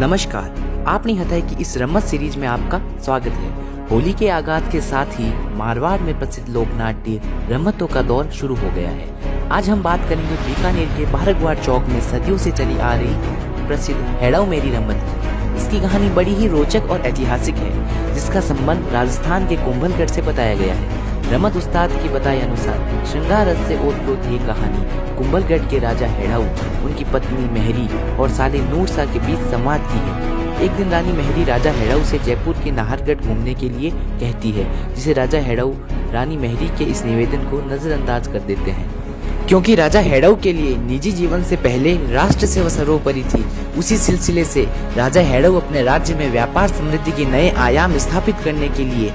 नमस्कार, आपने हथाई की इस रम्मत सीरीज में आपका स्वागत है। होली के आगाज के साथ ही मारवाड़ में प्रसिद्ध लोक नाट्य रम्मतों का दौर शुरू हो गया है। आज हम बात करेंगे बीकानेर के भारगवाड़ चौक में सदियों से चली आ रही प्रसिद्ध हेड़ाऊ मेरी रम्मत की। इसकी कहानी बड़ी ही रोचक और ऐतिहासिक है, जिसका संबंध राजस्थान के कुंभलगढ़ से बताया गया है। रम्मत उस्ताद की बताए अनुसार श्रृंगार रस से ओतप्रोत ये कहानी कुंभलगढ़ के राजा हेड़ाऊ, उनकी पत्नी मेहरी और साले नूर शाह के बीच संवाद की है। एक दिन रानी मेहरी राजा हेड़ाऊ से जयपुर के नाहरगढ़ घूमने के लिए कहती है, जिसे राजा हेड़ाऊ रानी मेहरी के इस निवेदन को नजरअंदाज कर देते हैं, क्योंकि राजा हेड़ाऊ के लिए निजी जीवन से पहले राष्ट्र सेवा सर्वोपरि थी। उसी सिलसिले से राजा हेड़ाऊ अपने राज्य में व्यापार समृद्धि के नए आयाम स्थापित करने के लिए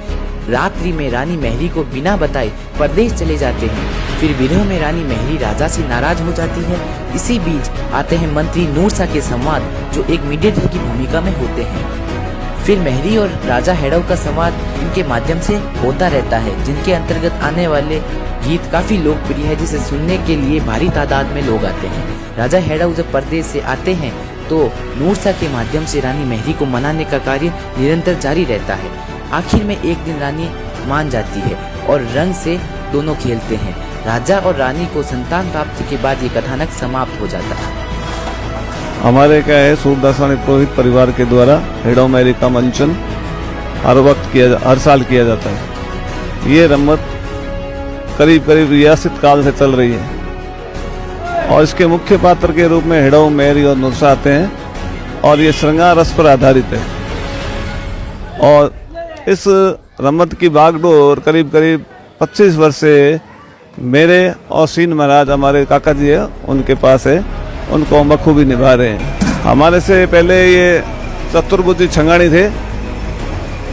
रात्रि में रानी मेहरी को बिना बताए परदेश चले जाते हैं। फिर विरह में रानी मेहरी राजा से नाराज हो जाती है। इसी बीच आते हैं मंत्री नूर शाह के संवाद, जो एक मीडिएटर की भूमिका में होते हैं। फिर मेहरी और राजा हेड़ाऊ का संवाद इनके माध्यम से होता रहता है, जिनके अंतर्गत आने वाले गीत काफी लोकप्रिय है, जिसे सुनने के लिए भारी तादाद में लोग आते हैं। राजा हेड़ाऊ जब परदेश से आते हैं तो नूर शाह के माध्यम से रानी मेहरी को मनाने का कार्य निरंतर जारी रहता है। आखिर में एक दिन रानी मान जाती है और रंग से दोनों खेलते हैं। राजा और रानी को संतान प्राप्ति के बाद ये कथानक समाप्त हो जाता है। हमारे क्या है, सूरदासानी पुरोहित परिवार के द्वारा हेड़ाऊ मेरी का मंचन हर साल किया जाता है। ये रम्मत करीब रियासत काल से चल रही है और इसके मुख्य पात्र के रूप में हेड़ाऊ मेहरी और नूर शाह आते हैं और ये श्रृंगार रस पर आधारित है। और इस रम्मत की बागडोर करीब 25 वर्ष से मेरे और सीन महाराज, हमारे काका जी है, उनके पास है, उनको हम बखूबी निभा रहे हैं। हमारे से पहले ये चतुर्भुजी छंगाणी थे,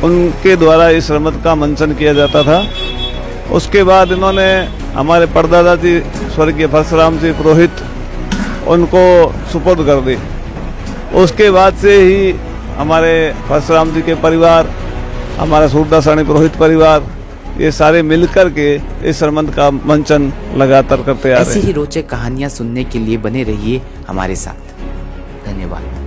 उनके द्वारा इस रम्मत का मंचन किया जाता था। उसके बाद इन्होंने हमारे परदादा जी स्वर्गीय परशुराम जी पुरोहित, उनको सुपुर्द कर दी। उसके बाद से ही हमारे परशुराम जी के परिवार, हमारा सूरदासानी पुरोहित परिवार, ये सारे मिलकर के इस रम्मत का मंचन लगातार करते आ रहे हैं। ऐसी ही रोचक कहानियां सुनने के लिए बने रहिए हमारे साथ। धन्यवाद।